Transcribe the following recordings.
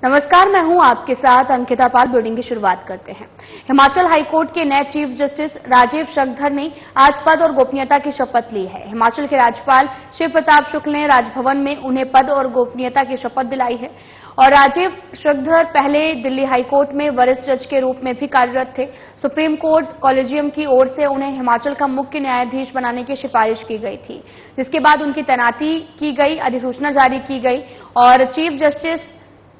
नमस्कार, मैं हूं आपके साथ अंकिता पाल। बुलेटिन की शुरुआत करते हैं। हिमाचल हाईकोर्ट के नए चीफ जस्टिस राजीव शखधर ने आज पद और गोपनीयता की शपथ ली है। हिमाचल के राज्यपाल शिव प्रताप शुक्ल ने राजभवन में उन्हें पद और गोपनीयता की शपथ दिलाई है। और राजीव शखधर पहले दिल्ली हाईकोर्ट में वरिष्ठ जज के रूप में भी कार्यरत थे। सुप्रीम कोर्ट कॉलेजियम की ओर से उन्हें हिमाचल का मुख्य न्यायाधीश बनाने की सिफारिश की गई थी, जिसके बाद उनकी तैनाती की गई, अधिसूचना जारी की गई और chief justice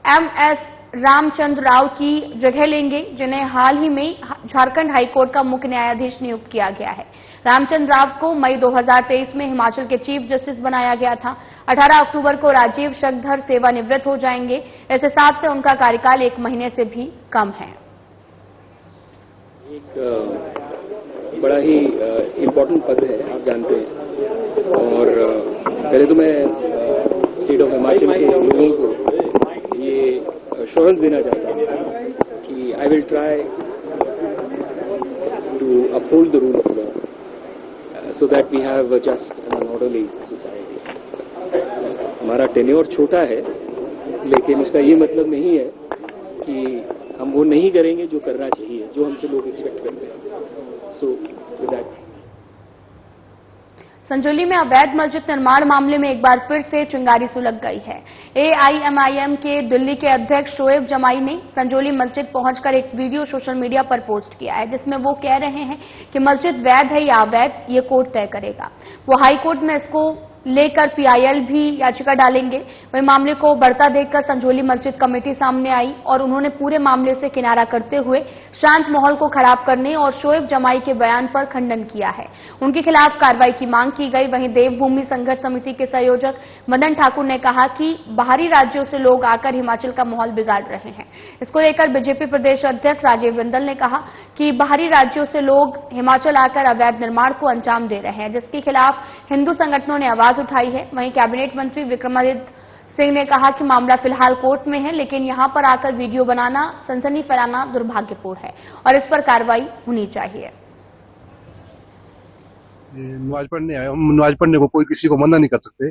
MS Ramchandra Rao की जगह लेंगे, जिन्हें हाल ही में झारखंड हाईकोर्ट का मुख्य न्यायाधीश नियुक्त किया गया है। रामचंद्र राव को मई 2023 में हिमाचल के चीफ जस्टिस बनाया गया था। 18 अक्टूबर को राजीव शखधर सेवानिवृत्त हो जाएंगे। इस हिसाब से उनका कार्यकाल 1 महीने से भी कम है। एक बड़ा ही इम्पोर्टेंट पद है, आप जानते हैं। और पहले तो मैं स्टेट ऑफ हिमाचल के लोगों को ये एश्योरेंस देना चाहता हूं कि I will try to uphold the rule of law so that we have a just and orderly society. हमारा टेन्योर छोटा है, लेकिन उसका ये मतलब नहीं है कि हम वो नहीं करेंगे जो करना चाहिए, जो हमसे लोग एक्सपेक्ट करते हैं। सो विद दैट, संजौली में अवैध मस्जिद निर्माण मामले में एक बार फिर से चिंगारी सुलग गई है। एआईएमआईएम के दिल्ली के अध्यक्ष शोएब जमाई ने संजौली मस्जिद पहुंचकर एक वीडियो सोशल मीडिया पर पोस्ट किया है, जिसमें वो कह रहे हैं कि मस्जिद वैध है या अवैध, ये कोर्ट तय करेगा। वो हाईकोर्ट में इसको लेकर पीआईएल भी याचिका डालेंगे। वही मामले को बढ़ता देखकर संजौली मस्जिद कमेटी सामने आई और उन्होंने पूरे मामले से किनारा करते हुए शांत माहौल को खराब करने और शोएब जमाई के बयान पर खंडन किया है। उनके खिलाफ कार्रवाई की मांग की गई। वहीं देवभूमि संघर्ष समिति के संयोजक मदन ठाकुर ने कहा कि बाहरी राज्यों से लोग आकर हिमाचल का माहौल बिगाड़ रहे हैं। इसको लेकर बीजेपी प्रदेश अध्यक्ष राजीव बिंदल ने कहा कि बाहरी राज्यों से लोग हिमाचल आकर अवैध निर्माण को अंजाम दे रहे हैं, जिसके खिलाफ हिंदू संगठनों ने आवाज उठाई है। वहीं कैबिनेट मंत्री विक्रमादित्य सिंह ने कहा कि मामला फिलहाल कोर्ट में है, लेकिन यहां पर आकर वीडियो बनाना, सनसनी फैलाना दुर्भाग्यपूर्ण है और इस पर कार्रवाई होनी चाहिए। नमाज पढ़ने को कोई किसी को मना नहीं कर सकते।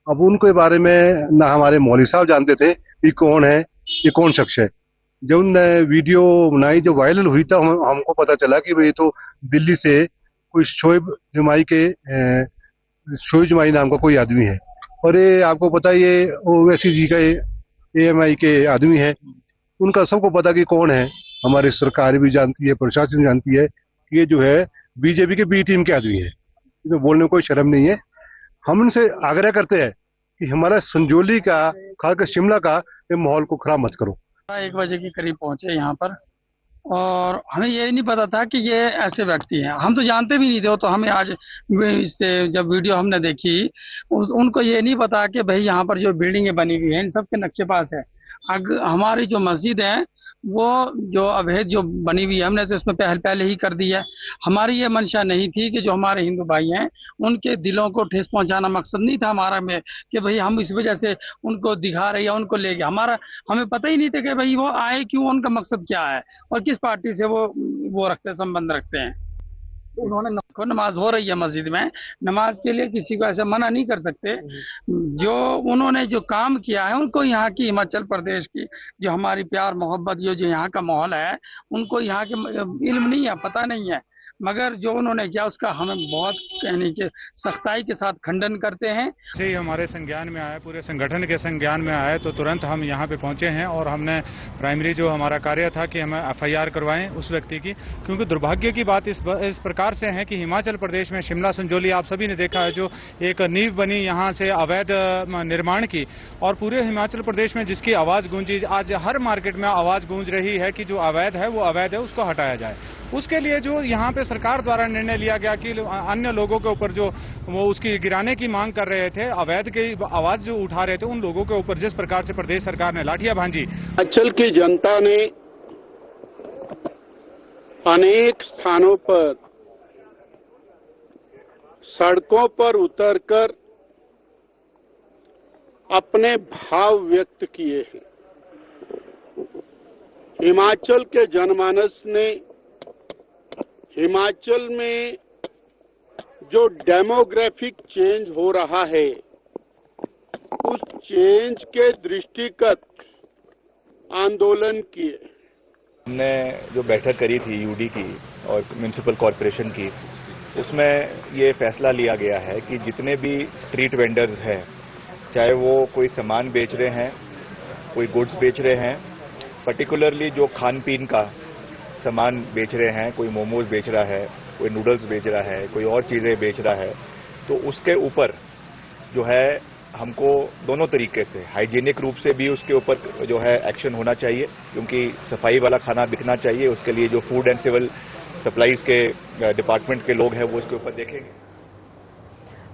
अब उनके बारे में ना हमारे मौलवी साहब जानते थे कि कौन है, ये कौन शख्स है। जब उनने वीडियो बनाई, जो वायरल हुई, था हमको पता चला कि ये तो दिल्ली से कोई शोएब जमाई नाम का कोई आदमी है। और ये आपको पता है, ये ओवैसी जी का एएमआई के आदमी है। उनका सबको पता कि कौन है। हमारी सरकार भी जानती है, प्रशासन जानती है कि ये जो है बीजेपी के बी टीम के आदमी है। इसमें बोलने में कोई शर्म नहीं है। हम उनसे आग्रह करते हैं कि हमारा संजौली का, खासकर शिमला का, ये माहौल को खराब मत करो। 1 बजे के करीब पहुंचे यहाँ पर और हमें ये नहीं पता था कि ये ऐसे व्यक्ति हैं। हम तो जानते भी नहीं थे। तो हमें आज इससे जब वीडियो हमने देखी, उनको ये नहीं पता कि भाई यहाँ पर जो बिल्डिंगें बनी हुई हैं इन सब के नक्शे पास है। हमारी जो मस्जिद है वो जो अवैध जो बनी हुई है, हमने तो इसमें पहले ही कर दी है। हमारी ये मंशा नहीं थी कि जो हमारे हिंदू भाई हैं उनके दिलों को ठेस पहुंचाना मकसद नहीं था हमारा में कि भाई हम इस वजह से उनको दिखा रहे हैं, उनको ले गए। हमें पता ही नहीं था कि भाई वो आए क्यों, उनका मकसद क्या है और किस पार्टी से वो रखते संबंध रखते हैं। उन्होंने नमाज हो रही है मस्जिद में, नमाज के लिए किसी को ऐसे मना नहीं कर सकते। जो उन्होंने जो काम किया है, उनको यहाँ की हिमाचल प्रदेश की जो हमारी प्यार मोहब्बत, जो यहाँ का माहौल है, उनको यहाँ के इल्म नहीं है, पता नहीं है। मगर जो उन्होंने किया उसका हमें बहुत कहने के सख्ताई के साथ खंडन करते हैं। जैसे ही हमारे संज्ञान में आया, पूरे संगठन के संज्ञान में आया, तो तुरंत हम यहाँ पे पहुंचे हैं और हमने प्राइमरी जो हमारा कार्य था कि हमें एफआईआर करवाएं उस व्यक्ति की। क्योंकि दुर्भाग्य की बात इस प्रकार से है कि हिमाचल प्रदेश में शिमला संजौली आप सभी ने देखा है, जो एक नींव बनी यहाँ से अवैध निर्माण की, और पूरे हिमाचल प्रदेश में जिसकी आवाज गूंजी, आज हर मार्केट में आवाज गूंज रही है कि जो अवैध है वो अवैध है, उसको हटाया जाए। उसके लिए जो यहाँ पे सरकार द्वारा निर्णय लिया गया कि अन्य लोगों के ऊपर जो वो उसकी गिराने की मांग कर रहे थे, अवैध की आवाज जो उठा रहे थे, उन लोगों के ऊपर जिस प्रकार से प्रदेश सरकार ने लाठियां भांजी। हिमाचल की जनता ने अनेक स्थानों पर सड़कों पर उतरकर अपने भाव व्यक्त किए हैं। हिमाचल के जनमानस ने हिमाचल में जो डेमोग्राफिक चेंज हो रहा है, उस चेंज के दृष्टिगत आंदोलन किए। हमने जो बैठक करी थी यूडी की और म्युनिसिपल कॉरपोरेशन की, उसमें ये फैसला लिया गया है कि जितने भी स्ट्रीट वेंडर्स हैं, चाहे वो कोई सामान बेच रहे हैं, कोई गुड्स बेच रहे हैं, पर्टिकुलरली जो खान पीन का सामान बेच रहे हैं, कोई मोमोज बेच रहा है, कोई नूडल्स बेच रहा है, कोई और चीजें बेच रहा है, तो उसके ऊपर जो है हमको दोनों तरीके से हाइजीनिक रूप से भी उसके ऊपर जो है एक्शन होना चाहिए, क्योंकि सफाई वाला खाना बिकना चाहिए। उसके लिए जो फूड एंड सिविल सप्लाईज के डिपार्टमेंट के लोग हैं वो उसके ऊपर देखेंगे।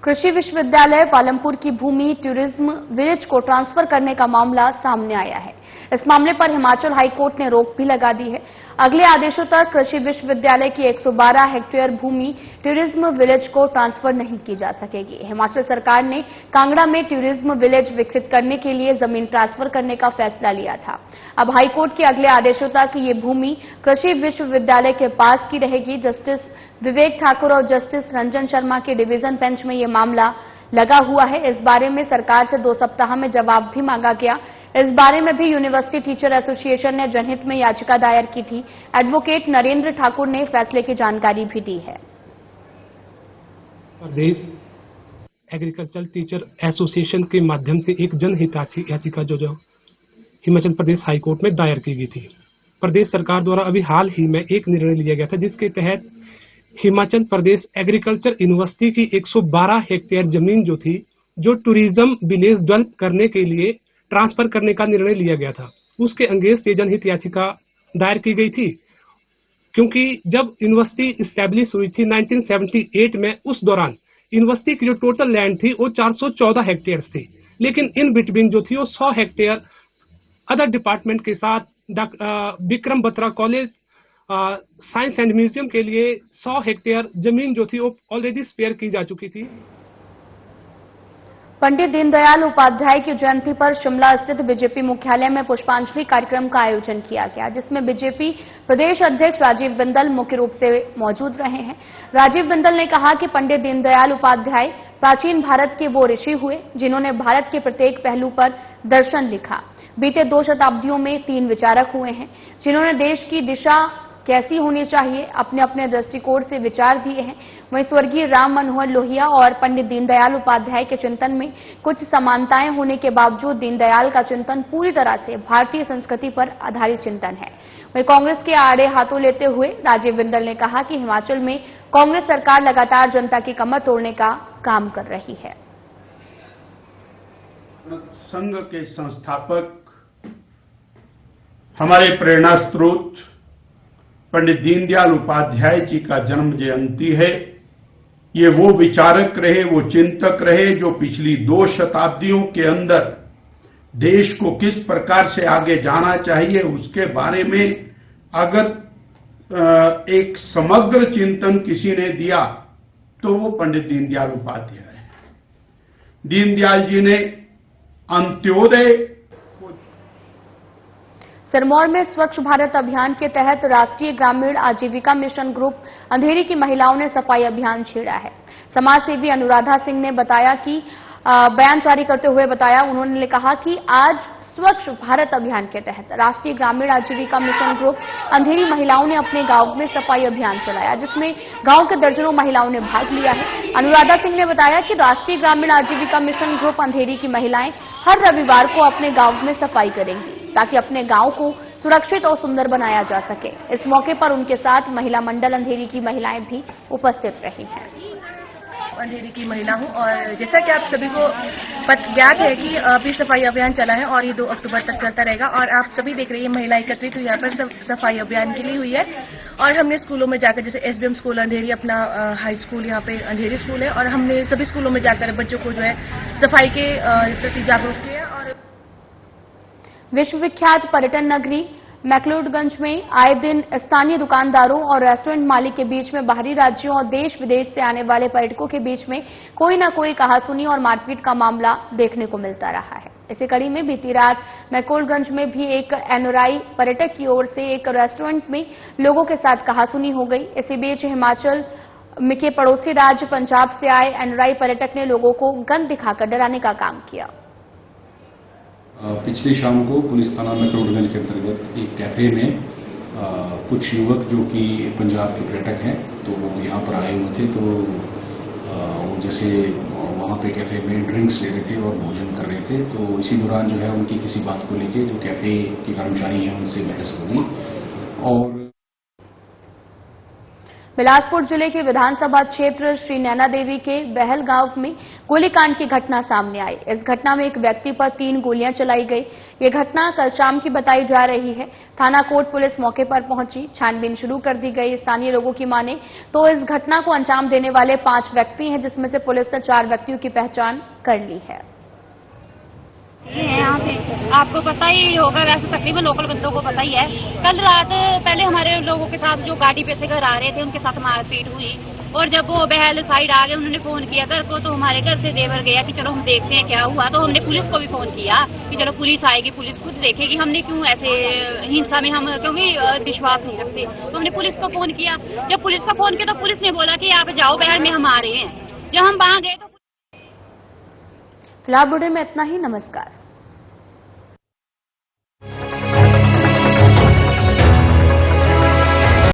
कृषि विश्वविद्यालय पालमपुर की भूमि टूरिज्म विलेज को ट्रांसफर करने का मामला सामने आया है। इस मामले पर हिमाचल हाईकोर्ट ने रोक भी लगा दी है। अगले आदेशों तक कृषि विश्वविद्यालय की 112 हेक्टेयर भूमि टूरिज्म विलेज को ट्रांसफर नहीं की जा सकेगी। हिमाचल सरकार ने कांगड़ा में टूरिज्म विलेज विकसित करने के लिए जमीन ट्रांसफर करने का फैसला लिया था। अब हाईकोर्ट के अगले आदेशों तक ये भूमि कृषि विश्वविद्यालय के पास की रहेगी। जस्टिस विवेक ठाकुर और जस्टिस रंजन शर्मा के डिवीजन बेंच में ये मामला लगा हुआ है। इस बारे में सरकार से 2 सप्ताह में जवाब भी मांगा गया। इस बारे में भी यूनिवर्सिटी टीचर एसोसिएशन ने जनहित में याचिका दायर की थी। एडवोकेट नरेंद्र ठाकुर ने फैसले की जानकारी भी दी है। प्रदेश एग्रीकल्चर टीचर एसोसिएशन के माध्यम से एक जनहित याचिका जो हिमाचल प्रदेश हाईकोर्ट में दायर की गई थी। प्रदेश सरकार द्वारा अभी हाल ही में एक निर्णय लिया गया था, जिसके तहत हिमाचल प्रदेश एग्रीकल्चर यूनिवर्सिटी की 112 हेक्टेयर जमीन जो थी, जो टूरिज्म विलेज डेवलप करने के लिए ट्रांसफर करने का निर्णय लिया गया था, उसके अंगेंस्ट ये जनहित याचिका दायर की गई थी। क्योंकि जब यूनिवर्सिटी स्टैब्लिश हुई थी 1978 में, उस दौरान यूनिवर्सिटी की जो टोटल लैंड थी वो 414 हेक्टेयर थी, लेकिन इन बिटवीन जो थी वो 100 हेक्टेयर अदर डिपार्टमेंट के साथ Vikram Batra college science and museum के लिए 100 हेक्टेयर जमीन जो थी वो ऑलरेडी स्पेयर की जा चुकी थी। पंडित दीनदयाल उपाध्याय की जयंती पर शिमला स्थित बीजेपी मुख्यालय में पुष्पांजलि कार्यक्रम का आयोजन किया गया, जिसमें बीजेपी प्रदेश अध्यक्ष राजीव बिंदल मुख्य रूप से मौजूद रहे हैं। राजीव बिंदल ने कहा कि पंडित दीनदयाल उपाध्याय प्राचीन भारत के वो ऋषि हुए जिन्होंने भारत के प्रत्येक पहलू पर दर्शन लिखा। बीते 2 शताब्दियों में 3 विचारक हुए हैं जिन्होंने देश की दिशा कैसी होनी चाहिए अपने अपने दृष्टिकोण से विचार दिए हैं। वहीं स्वर्गीय राम मनोहर लोहिया और पंडित दीनदयाल उपाध्याय के चिंतन में कुछ समानताएं होने के बावजूद दीनदयाल का चिंतन पूरी तरह से भारतीय संस्कृति पर आधारित चिंतन है। वहीं कांग्रेस के आड़े हाथों लेते हुए राजीव बिंदल ने कहा कि हिमाचल में कांग्रेस सरकार लगातार जनता की कमर तोड़ने का काम कर रही है। संघ के संस्थापक हमारे प्रेरणा स्रोत पंडित दीनदयाल उपाध्याय जी का जन्म जयंती है। ये वो विचारक रहे, वो चिंतक रहे जो पिछली 2 शताब्दियों के अंदर देश को किस प्रकार से आगे जाना चाहिए उसके बारे में अगर एक समग्र चिंतन किसी ने दिया तो वो पंडित दीनदयाल उपाध्याय है। दीनदयाल जी ने अंत्योदय सिरमौर में स्वच्छ भारत अभियान के तहत राष्ट्रीय ग्रामीण आजीविका मिशन ग्रुप अंधेरी की महिलाओं ने सफाई अभियान छेड़ा है। समाज सेवी अनुराधा सिंह ने बताया कि बयान जारी करते हुए बताया, उन्होंने कहा कि आज स्वच्छ भारत अभियान के तहत राष्ट्रीय ग्रामीण आजीविका मिशन ग्रुप अंधेरी महिलाओं ने अपने गांव में सफाई अभियान चलाया, जिसमें गांव के दर्जनों महिलाओं ने भाग लिया है। अनुराधा सिंह ने बताया कि राष्ट्रीय ग्रामीण आजीविका मिशन ग्रुप अंधेरी की महिलाएं हर रविवार को अपने गांव में सफाई करेंगी ताकि अपने गांव को सुरक्षित और सुंदर बनाया जा सके। इस मौके पर उनके साथ महिला मंडल अंधेरी की महिलाएं भी उपस्थित रही हैं। अंधेरी की महिला हूं और जैसा कि आप सभी को ज्ञात है कि अभी सफाई अभियान चला है और ये 2 अक्टूबर तक चलता रहेगा और आप सभी देख रहे हैं महिला एकत्रित हुई यहाँ पर सफाई अभियान के लिए हुई है। और हमने स्कूलों में जाकर, जैसे एसबीएम स्कूल अंधेरी अपना हाई स्कूल यहाँ पे अंधेरी स्कूल है, और हमने सभी स्कूलों में जाकर बच्चों को जो है सफाई के प्रति जागरूक किया। और विश्वविख्यात पर्यटन नगरी मैक्लोडगंज में आए दिन स्थानीय दुकानदारों और रेस्टोरेंट मालिक के बीच में बाहरी राज्यों और देश विदेश से आने वाले पर्यटकों के बीच में कोई न कोई कहासुनी और मारपीट का मामला देखने को मिलता रहा है। इसी कड़ी में बीती रात मैक्लोडगंज में भी एक एनआरआई पर्यटक की ओर से एक रेस्टोरेंट में लोगों के साथ कहासुनी हो गई। इसी बीच हिमाचल के पड़ोसी राज्य पंजाब से आए एनआरआई पर्यटक ने लोगों को गन दिखाकर डराने का काम किया। पिछली शाम को पुलिस थाना मैक्लोडगंज के अंतर्गत एक कैफे में कुछ युवक जो कि पंजाब के पर्यटक हैं तो वो यहाँ पर आए हुए थे। तो वो जैसे वहाँ पे कैफे में ड्रिंक्स ले रहे थे और भोजन कर रहे थे, तो इसी दौरान जो है उनकी किसी बात को लेके जो कैफे के कर्मचारी हैं उनसे बहस हो गई। और बिलासपुर जिले के विधानसभा क्षेत्र श्री नैना देवी के बहल गांव में गोलीकांड की घटना सामने आई। इस घटना में एक व्यक्ति पर 3 गोलियां चलाई गई। ये घटना कल शाम की बताई जा रही है। थाना कोट पुलिस मौके पर पहुंची, छानबीन शुरू कर दी गई। स्थानीय लोगों की माने तो इस घटना को अंजाम देने वाले 5 व्यक्ति हैं, जिसमें से पुलिस ने 4 व्यक्तियों की पहचान कर ली है। यहाँ से आपको पता ही होगा, वैसे तकरीबन लोकल बंदों को पता ही है। कल रात पहले हमारे लोगों के साथ जो गाड़ी पे से घर आ रहे थे उनके साथ मारपीट हुई, और जब वो बहल साइड आ गए उन्होंने फोन किया घर को, तो हमारे घर से देवर गया कि चलो हम देखते हैं क्या हुआ। तो हमने पुलिस को भी फोन किया कि चलो पुलिस आएगी, पुलिस खुद देखेगी, हमने क्यों ऐसे हिंसा में हम क्योंकि विश्वास नहीं रखते। तो हमने पुलिस को फोन किया। जब पुलिस को फोन किया तो पुलिस ने बोला कि आप जाओ बहल में हम आ रहे हैं। जब हम वहां गए तो फिलहाल बुलेटिन में इतना ही। नमस्कार।